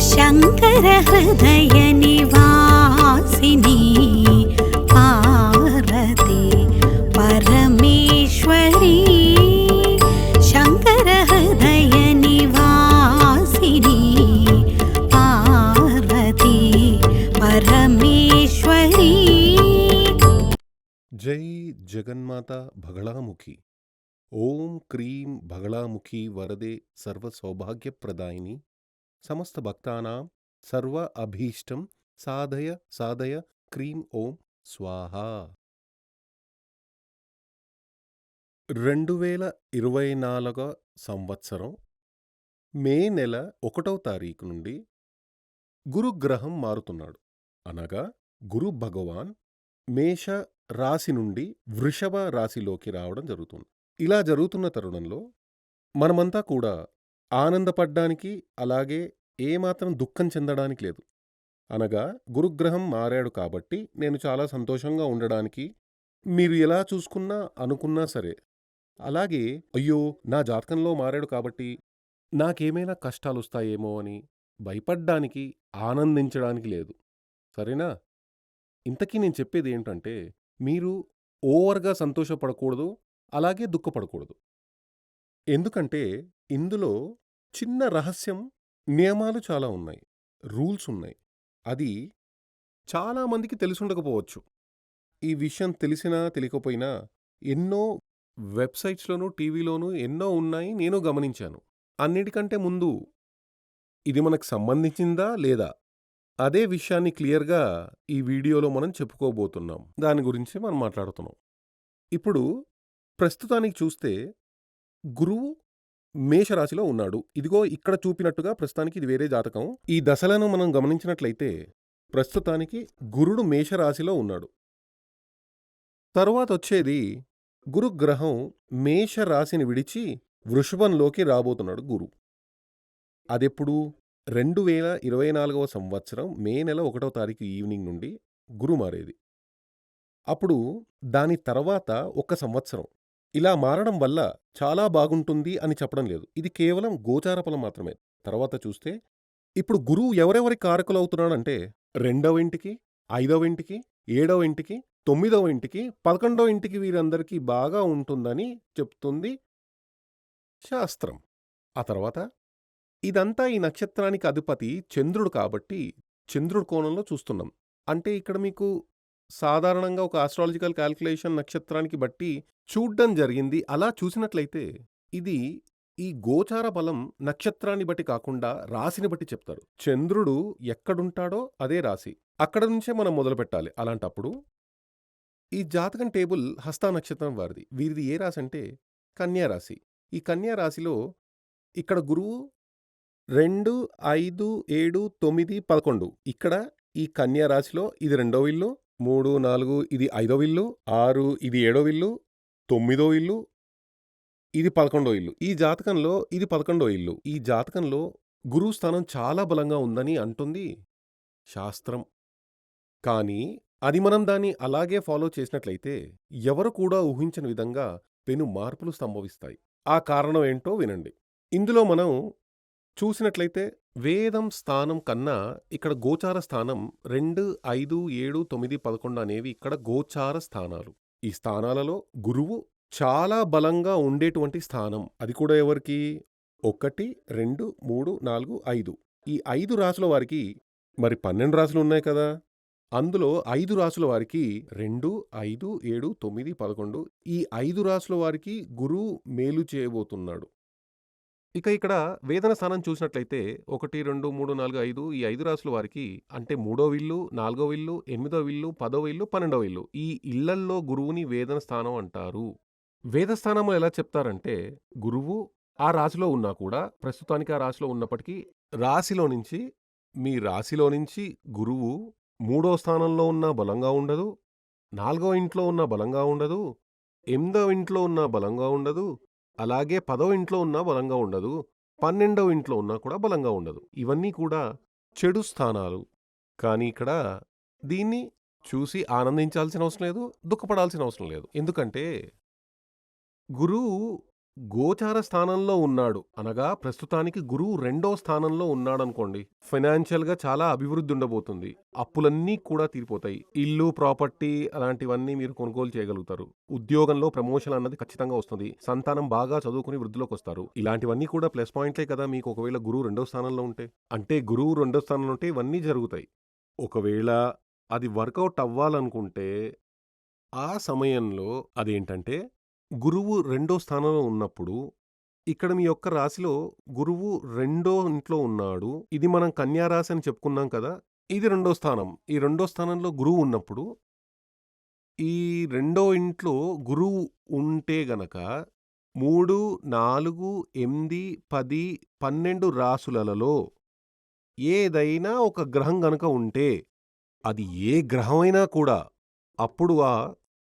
शङ्कर हृदय निवासिनी पार्वती परमेश्वरी शङ्कर हृदय निवासिनी पार्वती परमेश्वरी। जय जगन्माता भगलामुखी। ओम क्रीं भगलामुखी वरदे सर्व सौभाग्य प्रदायिनी समस्त भक्तानां सर्व अभीष्टं साधय साधय क्रीं ओम स्वाहा। 2024 సంవత్సరం మే నెల 1వ తారీఖు నుండి గురుగ్రహం మారుతున్నాడు. అనగా గురు భగవాన్ మేష రాశి నుండి వృషభ రాశిలోకి రావడం జరుగుతుంది. ఇలా జరుగుతున్న తరుణంలో మనమంతా కూడా ఆనందపడ్డానికి, అలాగే ఏమాత్రం దుఃఖం చెందడానికి లేదు. అనగా గురుగ్రహం మారాడు కాబట్టి నేను చాలా సంతోషంగా ఉండడానికి, మీరు ఎలా చూసుకున్నా అనుకున్నా సరే, అలాగే అయ్యో నా జాతకంలో మారాడు కాబట్టి నాకేమైనా కష్టాలొస్తాయేమో అని భయపడ్డానికి, ఆనందించడానికి లేదు. సరేనా? ఇంతకీ నేను చెప్పేది ఏంటంటే, మీరు ఓవర్గా సంతోషపడకూడదు, అలాగే దుఃఖపడకూడదు. ఎందుకంటే ఇందులో చిన్న రహస్యం, నియమాలు చాలా ఉన్నాయి, రూల్స్ ఉన్నాయి. అది చాలామందికి తెలిసుండకపోవచ్చు. ఈ విషయం తెలిసినా తెలియకపోయినా ఎన్నో వెబ్సైట్స్లోనూ, టీవీలోనూ ఎన్నో ఉన్నాయి, నేను గమనించాను. అన్నిటికంటే ముందు ఇది మనకు సంబంధించిందా లేదా అదే విషయాన్ని క్లియర్గా ఈ వీడియోలో మనం చెప్పుకోబోతున్నాం. దాని గురించి మనం మాట్లాడుతున్నాం. ఇప్పుడు ప్రస్తుతానికి చూస్తే గురువు మేషరాశిలో ఉన్నాడు. ఇదిగో ఇక్కడ చూపినట్టుగా ప్రస్తుతానికి ఇది వేరే జాతకం. ఈ దశలను మనం గమనించినట్లయితే ప్రస్తుతానికి గురుడు మేషరాశిలో ఉన్నాడు. తరువాత వచ్చేది గురుగ్రహం మేషరాశిని విడిచి వృషభంలోకి రాబోతున్నాడు గురు. అదెప్పుడు? 2024 సంవత్సరం మే నెల 1వ తారీఖు ఈవినింగ్ నుండి గురు మారేది. అప్పుడు దాని తర్వాత 1 సంవత్సరం ఇలా మారడం వల్ల చాలా బాగుంటుంది అని చెప్పడం లేదు. ఇది కేవలం గోచార ఫలం మాత్రమే. తర్వాత చూస్తే ఇప్పుడు గురువు ఎవరెవరి కారకులవుతున్నాడంటే 2వ ఇంటికి, 5వ ఇంటికి, 7వ ఇంటికి, 9వ ఇంటికి, 11వ ఇంటికి వీరందరికీ బాగా ఉంటుందని చెప్తుంది శాస్త్రం. ఆ తర్వాత ఇదంతా ఈ నక్షత్రానికి అధిపతి చంద్రుడు కాబట్టి చంద్రుడి కోణంలో చూస్తున్నాం. అంటే ఇక్కడ మీకు సాధారణంగా ఒక ఆస్ట్రాలజికల్ క్యాల్కులేషన్ నక్షత్రానికి బట్టి చూడ్డం జరిగింది. అలా చూసినట్లయితే ఇది ఈ గోచార బలం నక్షత్రాన్ని బట్టి కాకుండా రాశిని బట్టి చెప్తారు. చంద్రుడు ఎక్కడుంటాడో అదే రాశి, అక్కడ నుంచే మనం మొదలు పెట్టాలి. అలాంటప్పుడు ఈ జాతకం టేబుల్ హస్తా నక్షత్రం వారిది. వీరిది ఏ రాశి అంటే కన్యా రాశి. ఈ కన్యా రాశిలో ఇక్కడ గురువు 2, 5, 7, 9, 11 ఇక్కడ ఈ కన్యా రాశిలో ఇది 2వ ఇల్లు, 3, 4 ఇది 5వ ఇల్లు, 6 ఇది 7వ ఇల్లు, 9వ ఇల్లు, ఇది 11వ ఇల్లు. ఈ జాతకంలో ఇది 11వ ఇల్లు. ఈ జాతకంలో గురువు స్థానం చాలా బలంగా ఉందని అంటుంది శాస్త్రం. కానీ అది మనం దాన్ని అలాగే ఫాలో చేసినట్లయితే ఎవరు కూడా ఊహించని విధంగా పెను మార్పులు సంభవిస్తాయి. ఆ కారణం ఏంటో వినండి. ఇందులో మనం చూసినట్లయితే వేదం స్థానం కన్నా ఇక్కడ గోచార స్థానం 2, 5, 7, 9, 11 అనేవి ఇక్కడ గోచార స్థానాలు. ఈ స్థానాలలో గురువు చాలా బలంగా ఉండేటువంటి స్థానం. అది కూడా ఎవరికి? 1, 2, 3, 4, 5 ఈ 5 రాసుల వారికి మరి 12 రాసులు ఉన్నాయి కదా. అందులో 5 రాసుల వారికి 2, 5, 7, 9, 11 ఈ 5 రాసుల వారికి గురువు మేలు చేయబోతున్నాడు. ఇక ఇక్కడ వేదన స్థానం చూసినట్లయితే 1, 2, 3, 4, 5 ఈ 5 రాసుల వారికి అంటే 3వ ఇల్లు, 4వ ఇల్లు, 8వ ఇల్లు, 10వ ఇల్లు, 12వ ఇల్లు ఈ ఇళ్లల్లో గురువుని వేదన స్థానం అంటారు. వేద స్థానంలో ఎలా చెప్తారంటే గురువు ఆ రాశిలో ఉన్నా కూడా, ప్రస్తుతానికి ఆ రాశిలో ఉన్నప్పటికీ రాశిలో నుంచి మీ రాశిలో నుంచి గురువు 3వ స్థానంలో ఉన్నా బలంగా ఉండదు, 4వ ఇంట్లో ఉన్నా బలంగా ఉండదు, 8వ ఇంట్లో ఉన్నా బలంగా ఉండదు, అలాగే 10వ ఇంట్లో ఉన్నా బలంగా ఉండదు, 12వ ఇంట్లో ఉన్నా కూడా బలంగా ఉండదు. ఇవన్నీ కూడా చెడు స్థానాలు. కానీ ఇక్కడ దీన్ని చూసి ఆనందించాల్సిన అవసరం లేదు, దుఃఖపడాల్సిన అవసరం లేదు. ఎందుకంటే గురువు గోచార స్థానంలో ఉన్నాడు అనగా ప్రస్తుతానికి గురువు రెండో స్థానంలో ఉన్నాడనుకోండి. ఫైనాన్షియల్‌గా చాలా అభివృద్ధి ఉండబోతుంది. అప్పులన్నీ కూడా తీరిపోతాయి. ఇల్లు, ప్రాపర్టీ అలాంటివన్నీ మీరు కొనుగోలు చేయగలుగుతారు. ఉద్యోగంలో ప్రమోషన్ అన్నది ఖచ్చితంగా వస్తుంది. సంతానం బాగా చదువుకొని వృద్ధిలోకొస్తారు. ఇలాంటివన్నీ కూడా ప్లస్ పాయింట్లే కదా మీకు ఒకవేళ గురువు రెండో స్థానంలో ఉంటే. అంటే గురువు రెండో స్థానంలో ఉంటే ఇవన్నీ జరుగుతాయి. ఒకవేళ అది వర్కౌట్ అవ్వాలనుకుంటే ఆ సమయంలో అదేంటంటే గురువు రెండో స్థానంలో ఉన్నప్పుడు ఇక్కడ మీ యొక్క రాశిలో గురువు రెండో ఇంట్లో ఉన్నాడు. ఇది మనం కన్యా రాశి అని చెప్పుకున్నాం కదా! ఇది రెండో స్థానం. ఈ రెండో స్థానంలో గురువు ఉన్నప్పుడు ఈ రెండో ఇంట్లో గురువు ఉంటే గనక 3, 4, 8, 10, 12 రాసులలో ఏదైనా ఒక గ్రహం గనక ఉంటే అది ఏ గ్రహమైనా కూడా అప్పుడు ఆ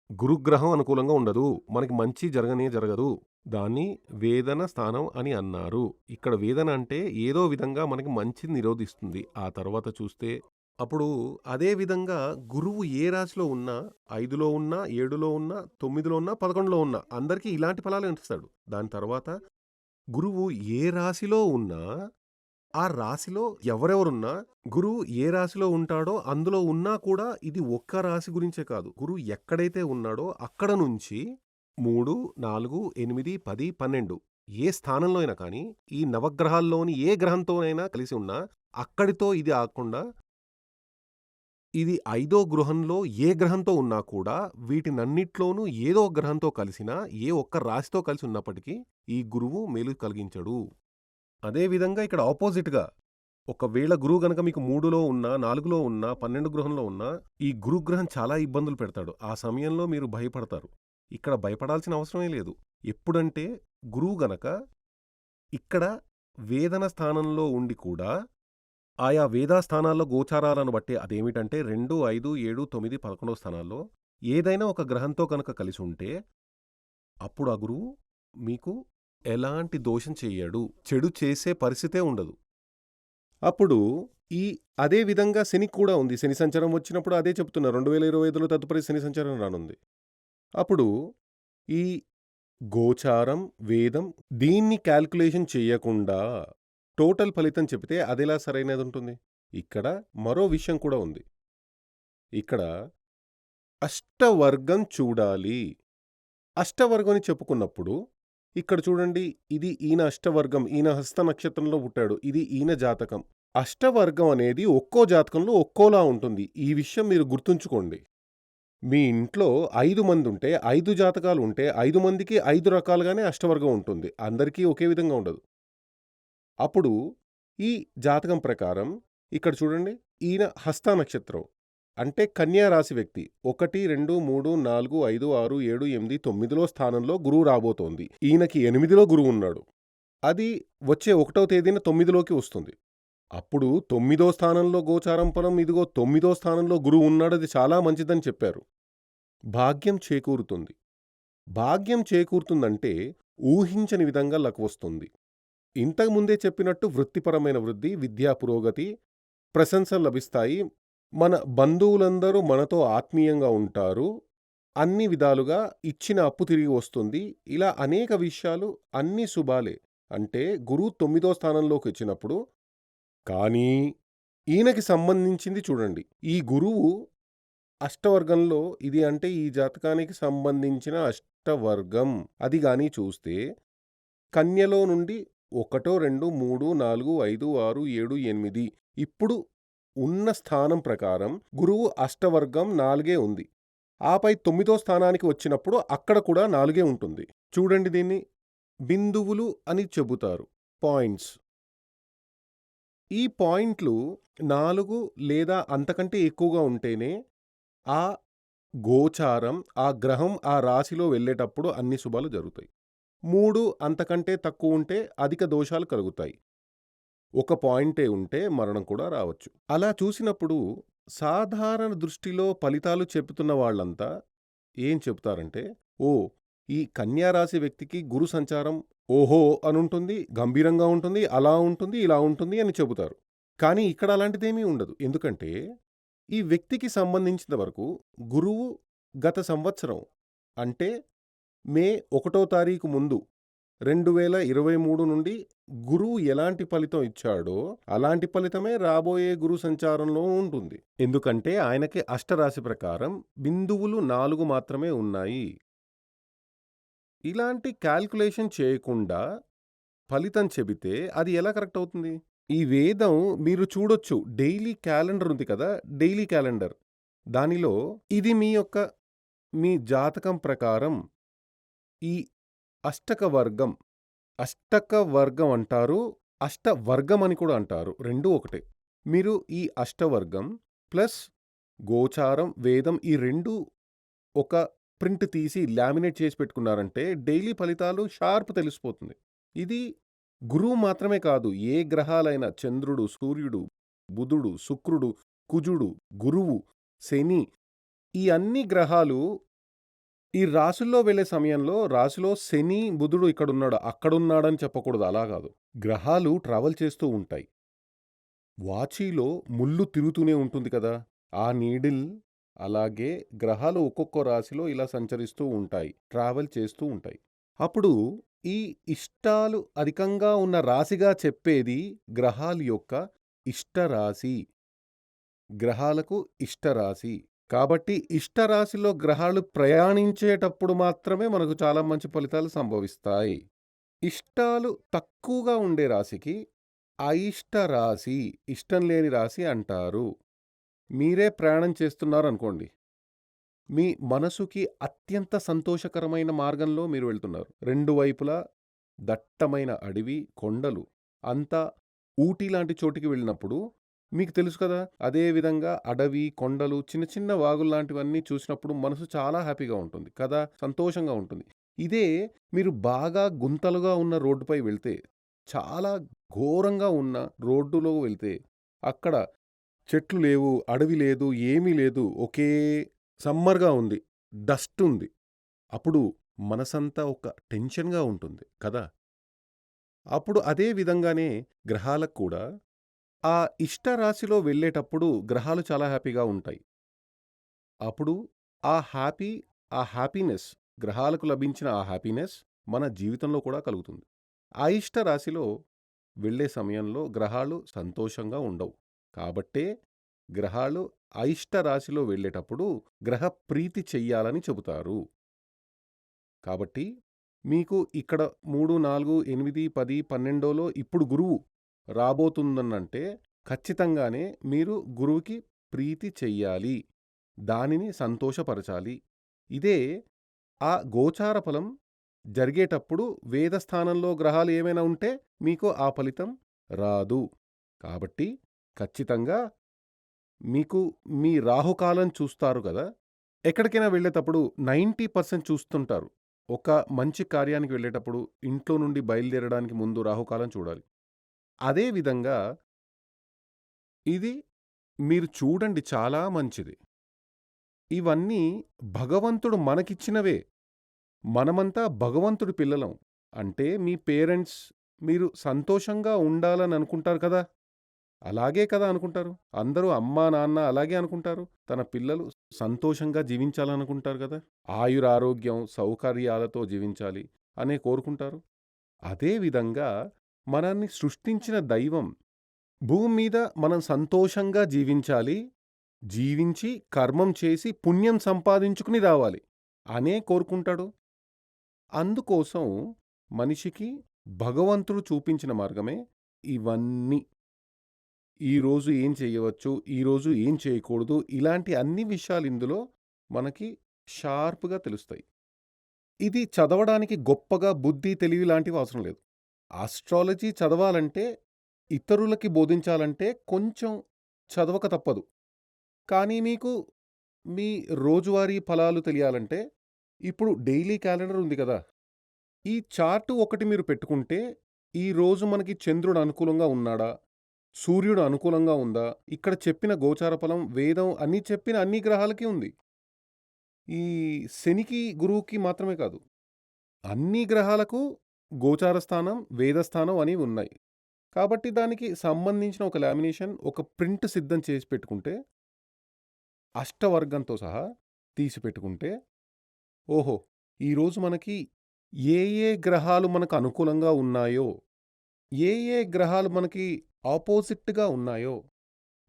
గురుగ్రహం అనుకూలంగా ఉండదు. మనకి మంచి జరగనే జరగదు. దాన్ని వేదన స్థానం అని అన్నారు. ఇక్కడ వేదన అంటే ఏదో విధంగా మనకి మంచిని నిరోధిస్తుంది. ఆ తర్వాత చూస్తే అప్పుడు అదే విధంగా గురువు ఏ రాశిలో ఉన్నా 5లో ఉన్నా, 7లో ఉన్నా, 9లో ఉన్నా, 11లో ఉన్నా అందరికీ ఇలాంటి ఫలాలే ఇస్తాడు. దాని తర్వాత గురువు ఏ రాశిలో ఉన్నా ఆ రాశిలో ఎవరెవరున్నా గురువు ఏ రాశిలో ఉంటాడో అందులో ఉన్నా కూడా ఇది ఒక్క రాశి గురించే కాదు. గురువు ఎక్కడైతే ఉన్నాడో అక్కడ నుంచి 3, 4, 8, 10, 12 ఏ స్థానంలో అయినా కానీ ఈ నవగ్రహాల్లోని ఏ గ్రహంతోనైనా కలిసి ఉన్నా అక్కడితో ఇది ఆగకుండా ఇది 5దో గృహంలో ఏ గ్రహంతో ఉన్నా కూడా వీటినన్నిట్లోనూ ఏదో ఒక గ్రహంతో కలిసినా ఏ ఒక్క రాశితో కలిసి ఉన్నప్పటికీ ఈ గురువు మేలు కలిగించడు. అదే విధంగా ఇక్కడ ఆపోజిట్‌గా ఒకవేళ గురువు గనక మీకు 3లో ఉన్నా, 4లో ఉన్నా, 12 గృహంలో ఉన్నా, ఈ గురుగ్రహం చాలా ఇబ్బందులు పెడతాడు. ఆ సమయంలో మీరు భయపడతారు. ఇక్కడ భయపడాల్సిన అవసరమే లేదు. ఎప్పుడంటే గురువు గనక ఇక్కడ వేదన స్థానంలో ఉండి కూడా ఆయా వేదా స్థానాల్లో గోచారాలను బట్టి అదేమిటంటే 2, 5, 7, 9, 11 స్థానాల్లో ఏదైనా ఒక గ్రహంతో కనుక కలిసి ఉంటే అప్పుడు ఆ గురువు మీకు ఎలాంటి దోషం చెయ్యడు. చెడు చేసే పరిస్థితే ఉండదు. అప్పుడు ఈ అదే విధంగా శనికి కూడా ఉంది. శని సంచారం వచ్చినప్పుడు అదే చెప్తున్నా 2025లో తదుపరి శని సంచారం రానుంది. అప్పుడు ఈ గోచారం, వేదం దీన్ని కాలిక్యులేషన్ చెయ్యకుండా టోటల్ ఫలితం చెబితే అదెలా సరైనదుంటుంది? ఇక్కడ మరో విషయం కూడా ఉంది. ఇక్కడ అష్టవర్గం చూడాలి. అష్టవర్గం అని చెప్పుకున్నప్పుడు ఇక్కడ చూడండి ఇది ఈయన అష్టవర్గం. ఈయన హస్త నక్షత్రంలో పుట్టాడు. ఇది ఈయన జాతకం. అష్టవర్గం అనేది ఒక్కో జాతకంలో ఒక్కోలా ఉంటుంది. ఈ విషయం మీరు గుర్తుంచుకోండి. మీ ఇంట్లో 5 మందుంటే 5 జాతకాలు ఉంటే 5 మందికి 5 రకాలుగానే అష్టవర్గం ఉంటుంది. అందరికీ ఒకే విధంగా ఉండదు. అప్పుడు ఈ జాతకం ప్రకారం ఇక్కడ చూడండి ఈయన హస్త నక్షత్రం అంటే కన్యా రాశి వ్యక్తి 1, 2, 3, 4, 5, 6, 7, 8, 9లో స్థానంలో గురువు రాబోతోంది. ఈయనకి 8లో గురువు ఉన్నాడు. అది వచ్చే 1వ తేదీన 9లోకి వస్తుంది. అప్పుడు 9దో స్థానంలో గోచారం ఫలం ఇదిగో 9దో స్థానంలో గురువు ఉన్నాడు. అది చాలా మంచిదని చెప్పారు. భాగ్యం చేకూరుతుంది. భాగ్యం చేకూరుతుందంటే ఊహించని విధంగా లక్ వస్తుంది. ఇంతకు ముందే చెప్పినట్టు వృత్తిపరమైన వృద్ధి, విద్యా పురోగతి, ప్రశంసలు లభిస్తాయి. మన బంధువులందరూ మనతో ఆత్మీయంగా ఉంటారు. అన్ని విధాలుగా ఇచ్చిన అప్పు తిరిగి వస్తుంది. ఇలా అనేక విషయాలు అన్నీ శుభాలే. అంటే గురువు 9దో స్థానంలోకి వచ్చినప్పుడు కానీ ఈయనకి సంబంధించింది చూడండి. ఈ గురువు అష్టవర్గంలో ఇది అంటే ఈ జాతకానికి సంబంధించిన అష్టవర్గం. అది గాని చూస్తే కన్యలో నుండి 1, 2, 3, 4, 5, 6, 7, 8 ఇప్పుడు ఉన్న స్థానం ప్రకారం గురువు అష్టవర్గం 4 ఉంది. ఆపై 9దో స్థానానికి వచ్చినప్పుడు అక్కడ కూడా 4 ఉంటుంది. చూడండి దీన్ని బిందువులు అని చెబుతారు. పాయింట్స్. ఈ పాయింట్లు 4 లేదా అంతకంటే ఎక్కువగా ఉంటేనే ఆ గోచారం, ఆ గ్రహం ఆ రాశిలో వెళ్ళేటప్పుడు అన్ని శుభాలు జరుగుతాయి. 3 అంతకంటే తక్కువుంటే అధిక దోషాలు కలుగుతాయి. ఒక పాయింటే ఉంటే మరణం కూడా రావచ్చు. అలా చూసినప్పుడు సాధారణ దృష్టిలో ఫలితాలు చెబుతున్న వాళ్ళంతా ఏం చెబుతారంటే, ఓహ్! ఈ కన్యా రాశి వ్యక్తికి గురు సంచారం ఓహో! అనుంటుంది, గంభీరంగా ఉంటుంది, అలా ఉంటుంది, ఇలా ఉంటుంది అని చెబుతారు. కానీ ఇక్కడ అలాంటిదేమీ ఉండదు. ఎందుకంటే ఈ వ్యక్తికి సంబంధించిన వరకు గురువు గత సంవత్సరం అంటే మే 1వ తారీఖు ముందు 2023 నుండి గురువు ఎలాంటి ఫలితం ఇచ్చాడో, అలాంటి ఫలితమే రాబోయే గురు సంచారంలో ఉంటుంది. ఎందుకంటే ఆయనకి అష్టరాశి ప్రకారం బిందువులు 4 మాత్రమే ఉన్నాయి. ఇలాంటి కాలిక్యులేషన్ చేయకుండా ఫలితం చెబితే అది ఎలా కరెక్ట్ అవుతుంది? ఈ వేదం మీరు చూడొచ్చు, డైలీ క్యాలెండర్ ఉంది కదా! Daily calendar. దానిలో ఇది మీ జాతకం ప్రకారం ఈ అష్టక వర్గం, అష్టక వర్గం అంటారు, అష్టవర్గం అని కూడా అంటారు. రెండూ ఒకటే. మీరు ఈ అష్టవర్గం ప్లస్ గోచారం, వేదం ఈ 2 ఒక ప్రింట్ తీసి లామినేట్ చేసి పెట్టుకున్నారంటే డైలీ ఫలితాలు షార్ప్ తెలిసిపోతుంది. ఇది గురువు మాత్రమే కాదు, ఏ గ్రహాలైన చంద్రుడు, సూర్యుడు, బుధుడు, శుక్రుడు, కుజుడు, గురువు, శని ఈ అన్ని గ్రహాలు ఈ రాశుల్లో వెళ్ళే సమయంలో రాశిలో శని, బుధుడు ఇక్కడున్నాడు, అక్కడున్నాడని చెప్పకూడదు. అలా కాదు. గ్రహాలు ట్రావెల్ చేస్తూ ఉంటాయి. వాచీలో ముల్లు తిరుగుతూనే ఉంటుంది కదా! ఆ నీడిల్ అలాగే గ్రహాలు ఒక్కొక్క రాశిలో ఇలా సంచరిస్తూ ఉంటాయి. ట్రావెల్ చేస్తూ ఉంటాయి. అప్పుడు ఈ ఇష్టాలు అధికంగా ఉన్న రాశిగా చెప్పేది గ్రహాల యొక్క ఇష్టరాశి. గ్రహాలకు ఇష్టరాశి. కాబట్టి ఇష్టరాశిలో గ్రహాలు ప్రయాణించేటప్పుడు మాత్రమే మనకు చాలా మంచి ఫలితాలు సంభవిస్తాయి. ఇష్టాలు తక్కువగా ఉండే రాశికి అయిష్ట రాశి, ఇష్టం లేని రాశి అంటారు. మీరే ప్రయాణం చేస్తున్నారనుకోండి. మీ మనసుకి అత్యంత సంతోషకరమైన మార్గంలో మీరు వెళ్తున్నారు. 2 వైపులా దట్టమైన అడవి, కొండలు. అంతా ఊటీ లాంటి చోటికి వెళ్ళినప్పుడు మీకు తెలుసు కదా! అదే విధంగా అడవి, కొండలు, చిన్న చిన్న వాగుల్లాంటివన్నీ చూసినప్పుడు మనసు చాలా హ్యాపీగా ఉంటుంది కదా! సంతోషంగా ఉంటుంది. ఇదే మీరు బాగా గుంతలుగా ఉన్న రోడ్డుపై వెళ్తే, చాలా ఘోరంగా ఉన్న రోడ్డులో వెళ్తే, అక్కడ చెట్లు లేవు, అడవి లేదు, ఏమీ లేదు. ఒకే సమ్మర్‌గా ఉంది. డస్ట్ ఉంది. అప్పుడు మనసంతా ఒక టెన్షన్‌గా ఉంటుంది కదా! అప్పుడు అదే విధంగానే గ్రహాలకు కూడా ఆ ఇష్టరాశిలో వెళ్ళేటప్పుడు గ్రహాలు చాలా హ్యాపీగా ఉంటాయి. అప్పుడు ఆ హ్యాపీనెస్, గ్రహాలకు లభించిన ఆ హ్యాపీనెస్ మన జీవితంలో కూడా కలుగుతుంది. అయిష్ట రాశిలో వెళ్ళే సమయంలో గ్రహాలు సంతోషంగా ఉండవు. కాబట్టే గ్రహాలు అయిష్ట రాశిలో వెళ్ళేటప్పుడు గ్రహ ప్రీతి చెయ్యాలని చెబుతారు. కాబట్టి మీకు ఇక్కడ 3, 4, 8, 10, 12లో ఇప్పుడు గురువు రాబోతుందనంటే ఖచ్చితంగానే మీరు గురువుకి ప్రీతి చెయ్యాలి. దానిని సంతోషపరచాలి. ఇదే ఆ గోచార ఫలం జరిగేటప్పుడు వేదస్థానంలో గ్రహాలు ఏమైనా ఉంటే మీకు ఆ ఫలితం రాదు. కాబట్టి ఖచ్చితంగా మీకు మీ రాహుకాలం చూస్తారు కదా! ఎక్కడికైనా వెళ్ళేటప్పుడు 90% చూస్తుంటారు. ఒక మంచి కార్యానికి వెళ్ళేటప్పుడు ఇంట్లో నుండి బయలుదేరడానికి ముందు రాహుకాలం చూడాలి. అదే విధంగా ఇది మీరు చూడండి, చాలా మంచిది. ఇవన్నీ భగవంతుడు మనకిచ్చినవే. మనమంతా భగవంతుడి పిల్లలం. అంటే మీ పేరెంట్స్ మీరు సంతోషంగా ఉండాలని అనుకుంటారు కదా! అలాగే కదా అనుకుంటారు. అందరూ అమ్మా, నాన్న అలాగే అనుకుంటారు. తన పిల్లలు సంతోషంగా జీవించాలనుకుంటారు కదా! ఆయురారోగ్యం, సౌకర్యాలతో జీవించాలి అనే కోరుకుంటారు. అదే విధంగా మనల్ని సృష్టించిన దైవం భూమి మీద మనం సంతోషంగా జీవించాలి. జీవించి, కర్మం చేసి, పుణ్యం సంపాదించుకుని రావాలి అనే కోరుకుంటాడు. అందుకోసం మనిషికి భగవంతుడు చూపించిన మార్గమే ఇవన్నీ. ఈరోజు ఏం చేయవచ్చు, ఈరోజు ఏం చేయకూడదు, ఇలాంటి అన్ని విషయాలు ఇందులో మనకి షార్ప్‌గా తెలుస్తాయి. ఇది చదవడానికి గొప్పగా బుద్ధి, తెలివి లాంటివి అవసరం లేదు. ఆస్ట్రాలజీ చదవాలంటే, ఇతరులకి బోధించాలంటే కొంచెం చదవక తప్పదు. కానీ మీకు మీ రోజువారీ ఫలాలు తెలియాలంటే ఇప్పుడు డైలీ క్యాలెండర్ ఉంది కదా! ఈ చార్ట్ ఒకటి మీరు పెట్టుకుంటే, ఈరోజు మనకి చంద్రుడు అనుకూలంగా ఉన్నాడా? సూర్యుడు అనుకూలంగా ఉందా? ఇక్కడ చెప్పిన గోచార ఫలం, వేదం అన్నీ చెప్పిన అన్ని గ్రహాలకి ఉంది. ఈ శనికి, గురువుకి మాత్రమే కాదు. అన్ని గ్రహాలకు గోచార స్థానం, వేదస్థానం అనేవి ఉన్నాయి. కాబట్టి దానికి సంబంధించిన ఒక లామినేషన్, ఒక ప్రింట్ సిద్ధం చేసి పెట్టుకుంటే, అష్టవర్గంతో సహా తీసి పెట్టుకుంటే, ఓహో! ఈరోజు మనకి ఏ ఏ గ్రహాలు మనకు అనుకూలంగా ఉన్నాయో, ఏ ఏ గ్రహాలు మనకి ఆపోజిట్‌గా ఉన్నాయో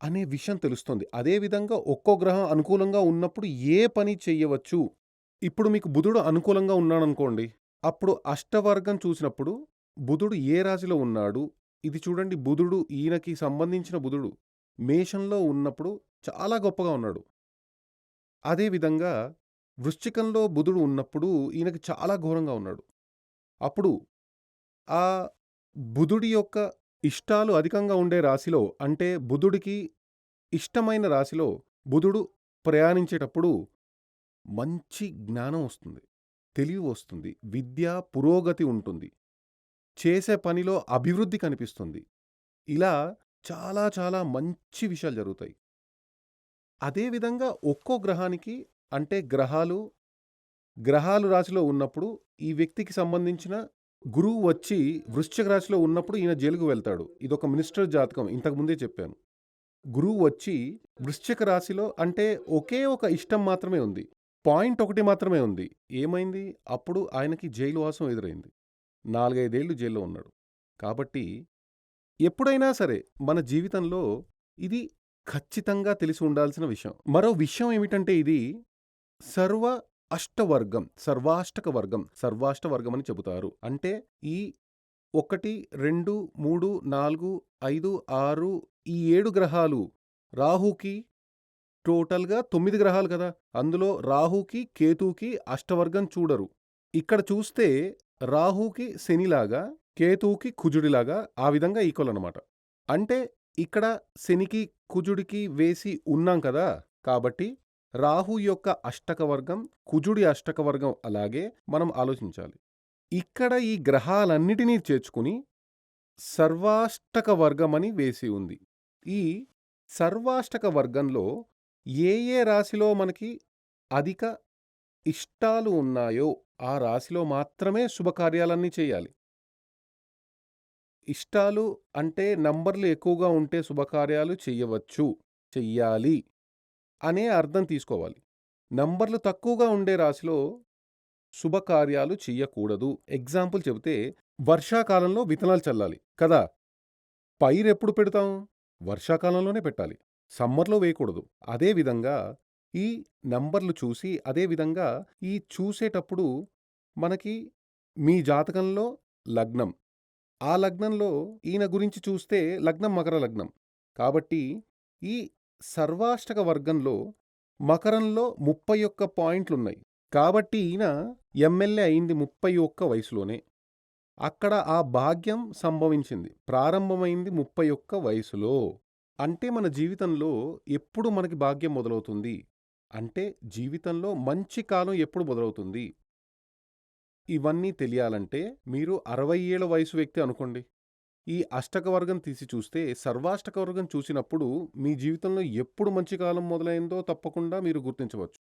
అనే విషయం తెలుస్తుంది. అదేవిధంగా ఒక్కో గ్రహం అనుకూలంగా ఉన్నప్పుడు ఏ పని చెయ్యవచ్చు. ఇప్పుడు మీకు బుధుడు అనుకూలంగా ఉన్నాడనుకోండి. అప్పుడు అష్టవర్గం చూసినప్పుడు బుధుడు ఏ రాశిలో ఉన్నాడు? ఇది చూడండి, బుధుడు ఈయనకి సంబంధించిన బుధుడు మేషంలో ఉన్నప్పుడు చాలా గొప్పగా ఉన్నాడు. అదే విధంగా వృశ్చికంలో బుధుడు ఉన్నప్పుడు ఈయనకి చాలా ఘోరంగా ఉన్నాడు. అప్పుడు ఆ బుధుడి యొక్క ఇష్టాలు అధికంగా ఉండే రాశిలో, అంటే బుధుడికి ఇష్టమైన రాశిలో బుధుడు ప్రయాణించేటప్పుడు మంచి జ్ఞానం వస్తుంది. తెలివి వస్తుంది. విద్య పురోగతి ఉంటుంది. చేసే పనిలో అభివృద్ధి కనిపిస్తుంది. ఇలా చాలా చాలా మంచి విషయాలు జరుగుతాయి. అదే విధంగా ఒక్కో గ్రహానికి, అంటే గ్రహాలు రాశిలో ఉన్నప్పుడు ఈ వ్యక్తికి సంబంధించిన గురువు వచ్చి వృశ్చిక రాశిలో ఉన్నప్పుడు ఈయన జైలుకు వెళ్తాడు. ఇదొక మినిస్టర్ జాతకం, ఇంతకు ముందే చెప్పాను. గురువు వచ్చి వృశ్చిక రాశిలో, అంటే ఒకే ఒక ఇష్టం మాత్రమే ఉంది. పాయింట్ ఒకటి మాత్రమే ఉంది. ఏమైంది? అప్పుడు ఆయనకి జైలు వాసం ఎదురైంది. 4, 5 ఏళ్ళు జైల్‌లో ఉన్నాడు. కాబట్టి ఎప్పుడైనా సరే మన జీవితంలో ఇది ఖచ్చితంగా తెలిసి ఉండాల్సిన విషయం. మరో విషయం ఏమిటంటే, ఇది సర్వ అష్టవర్గం, సర్వాష్టక వర్గం, సర్వాష్టవర్గం అని చెబుతారు. అంటే ఈ 1, 2, 3, 4, 5, 6 ఈ 7 గ్రహాలు రాహుకి టోటల్‌గా 9 గ్రహాలు కదా! అందులో రాహుకి, కేతువుకి అష్టవర్గం చూడరు. ఇక్కడ చూస్తే రాహుకి శనిలాగా, కేతువుకి కుజుడిలాగా ఆ విధంగా ఈక్వల్ అనమాట. అంటే ఇక్కడ శనికి, కుజుడికి వేసి ఉన్నాం కదా! కాబట్టి రాహు యొక్క అష్టక వర్గం, కుజుడి అష్టక వర్గం అలాగే మనం ఆలోచించాలి. ఇక్కడ ఈ గ్రహాలన్నిటినీ చేర్చుకుని సర్వాష్టక వర్గమని వేసి ఉంది. ఈ సర్వాష్టక వర్గంలో ఏ ఏ రాశిలో మనకి అధిక ఇష్టాలు ఉన్నాయో ఆ రాశిలో మాత్రమే శుభకార్యాలన్నీ చేయాలి. ఇష్టాలు అంటే నంబర్లు ఎక్కువగా ఉంటే శుభకార్యాలు చెయ్యవచ్చు, చెయ్యాలి అనే అర్థం తీసుకోవాలి. నంబర్లు తక్కువగా ఉండే రాశిలో శుభకార్యాలు చెయ్యకూడదు. ఎగ్జాంపుల్ చెబితే, వర్షాకాలంలో విత్తనాలు చల్లాలి కదా! పైరెప్పుడు పెడతాం? వర్షాకాలంలోనే పెట్టాలి. సమ్మర్‌లో వేయకూడదు. అదే విధంగా ఈ నంబర్లు చూసి, అదే విధంగా ఈ చూసేటప్పుడు మనకి మీ జాతకంలో లగ్నం, ఆ లగ్నంలో ఈయన గురించి చూస్తే లగ్నం మకర లగ్నం. కాబట్టి ఈ సర్వాష్టక వర్గంలో మకరంలో 31 పాయింట్లున్నాయి. కాబట్టి ఈయన ఎమ్మెల్యే అయింది 31 వయసులోనే. అక్కడ ఆ భాగ్యం సంభవించింది. ప్రారంభమైంది 31 వయసులో. అంటే మన జీవితంలో ఎప్పుడు మనకి భాగ్యం మొదలవుతుంది? అంటే జీవితంలో మంచి కాలం ఎప్పుడు మొదలవుతుంది? ఇవన్నీ తెలియాలంటే మీరు 60 ఏళ్ల వయసు వ్యక్తి అనుకోండి. ఈ అష్టక వర్గం తీసి చూస్తే, సర్వాష్టక వర్గం చూసినప్పుడు మీ జీవితంలో ఎప్పుడు మంచి కాలం మొదలైందో తప్పకుండా మీరు గుర్తించవచ్చు.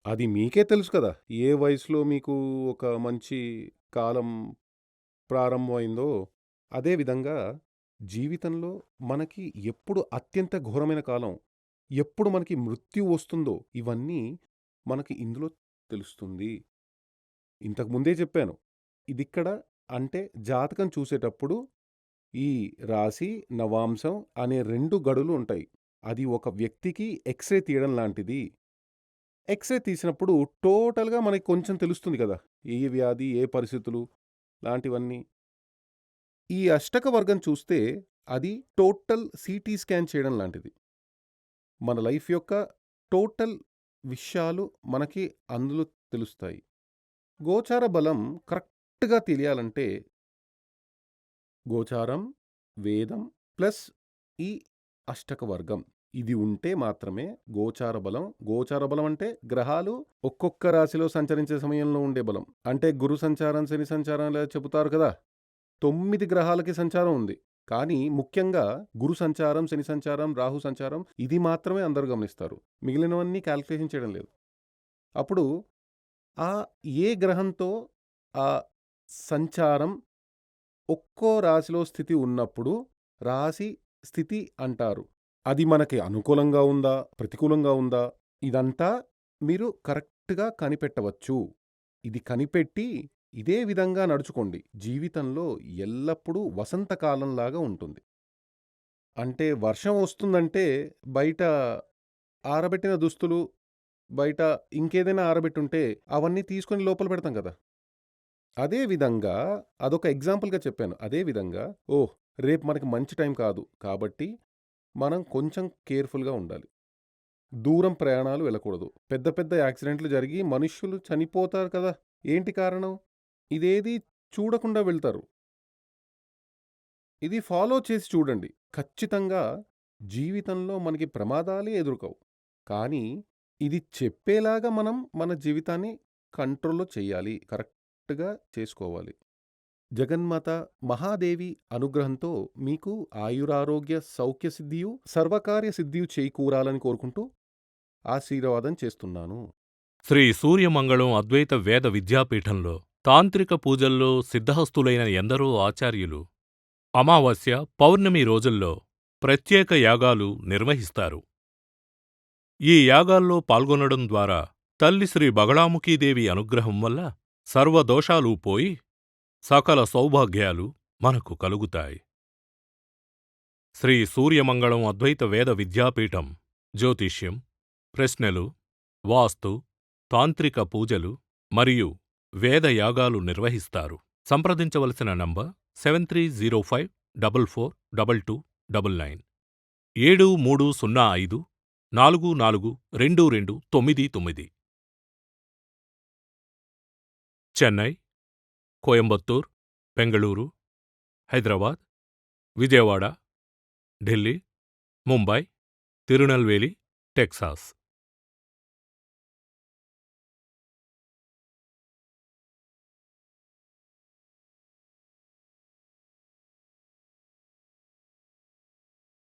అది మీకే తెలుసు కదా! ఏ వయసులో మీకు ఒక మంచి కాలం ప్రారంభమైందో. అదే విధంగా జీవితంలో మనకి ఎప్పుడు అత్యంత ఘోరమైన కాలం, ఎప్పుడు మనకి మృత్యువు వస్తుందో ఇవన్నీ మనకి ఇందులో తెలుస్తుంది. ఇంతకు ముందే చెప్పాను. ఇదిక్కడ, అంటే జాతకం చూసేటప్పుడు ఈ రాశి, నవాంశం అనే 2 గడులు ఉంటాయి. అది ఒక వ్యక్తికి ఎక్స్‌రే తీయడం లాంటిది. ఎక్స్‌రే తీసినప్పుడు టోటల్‌గా మనకి కొంచెం తెలుస్తుంది కదా! ఏ వ్యాధి, ఏ పరిస్థితులు లాంటివన్నీ. ఈ అష్టక వర్గం చూస్తే అది టోటల్ సీటీ స్కాన్ చేయడం లాంటిది. మన లైఫ్ యొక్క టోటల్ విషయాలు మనకి అందులో తెలుస్తాయి. గోచార బలం కరెక్ట్‌గా తెలియాలంటే గోచారం, వేదం ప్లస్ ఈ అష్టక వర్గం ఇది ఉంటే మాత్రమే గోచార బలం. గోచార బలం అంటే గ్రహాలు ఒక్కొక్క రాశిలో సంచరించే సమయంలో ఉండే బలం. అంటే గురు సంచారం, శని సంచారం ఇలా చెబుతారు కదా! 9 గ్రహాలకి సంచారం ఉంది. కానీ ముఖ్యంగా గురు సంచారం, శని సంచారం, రాహు సంచారం ఇది మాత్రమే అందరూ గమనిస్తారు. మిగిలినవన్నీ కాలిక్యులేషన్ చేయడం లేదు. అప్పుడు ఆ ఏ గ్రహంతో ఆ సంచారం ఒక్కో రాశిలో స్థితి ఉన్నప్పుడు రాశి స్థితి అంటారు. అది మనకి అనుకూలంగా ఉందా? ప్రతికూలంగా ఉందా? ఇదంతా మీరు కరెక్ట్‌గా కనిపెట్టవచ్చు. ఇది కనిపెట్టి ఇదే విధంగా నడుచుకోండి. జీవితంలో ఎల్లప్పుడూ వసంతకాలంలాగా ఉంటుంది. అంటే వర్షం వస్తుందంటే బయట ఆరబెట్టిన దుస్తులు, బయట ఇంకేదైనా ఆరబెట్టుంటే అవన్నీ తీసుకొని లోపల పెడతాం కదా! అదే విధంగా అదొక ఎగ్జాంపుల్‌గా చెప్పాను. అదే విధంగా రేపు మనకి మంచి టైం కాదు. కాబట్టి మనం కొంచెం కేర్‌ఫుల్‌గా ఉండాలి. దూరం ప్రయాణాలు వెళ్ళకూడదు. పెద్ద పెద్ద యాక్సిడెంట్లు జరిగి మనుష్యులు చనిపోతారు కదా! ఏంటి కారణం? ఇదేది చూడకుండా వెళ్తారు. ఇది ఫాలో చేసి చూడండి. ఖచ్చితంగా జీవితంలో మనకి ప్రమాదాలే ఎదురుకవు. కానీ ఇది చెప్పేలాగా మనం మన జీవితాన్ని కంట్రోల్‌లో చెయ్యాలి. కరెక్ట్‌గా చేసుకోవాలి. జగన్మాత మహాదేవి అనుగ్రహంతో మీకు ఆయురారోగ్య సౌఖ్య సిద్ధియు, సర్వకార్య సిద్ధియు చేకూరాలని కోరుకుంటూ ఆశీర్వాదం చేస్తున్నాను. శ్రీ సూర్యమంగళం అద్వైత వేద విద్యాపీఠంలో తాంత్రిక పూజల్లో సిద్ధహస్తులైన ఎందరో ఆచార్యులు అమావాస్య, పౌర్ణమి రోజుల్లో ప్రత్యేక యాగాలు నిర్వహిస్తారు. ఈ యాగాల్లో పాల్గొనడం ద్వారా తల్లి శ్రీ బగళాముఖీదేవి అనుగ్రహం వల్ల సర్వదోషాలూ పోయి సకల సౌభాగ్యాలు మనకు కలుగుతాయి. శ్రీ సూర్యమంగళం అద్వైత వేద విద్యాపీఠం జ్యోతిష్యం, ప్రశ్నలు, వాస్తు, తాంత్రిక పూజలు మరియు వేదయాగాలు నిర్వహిస్తారు. సంప్రదించవలసిన నంబర్ 7305442299 7305442299. చెన్నై, కోయంబత్తూర్, బెంగళూరు, హైదరాబాద్, విజయవాడ, ఢిల్లీ, ముంబై, తిరునల్వేలి, టెక్సాస్.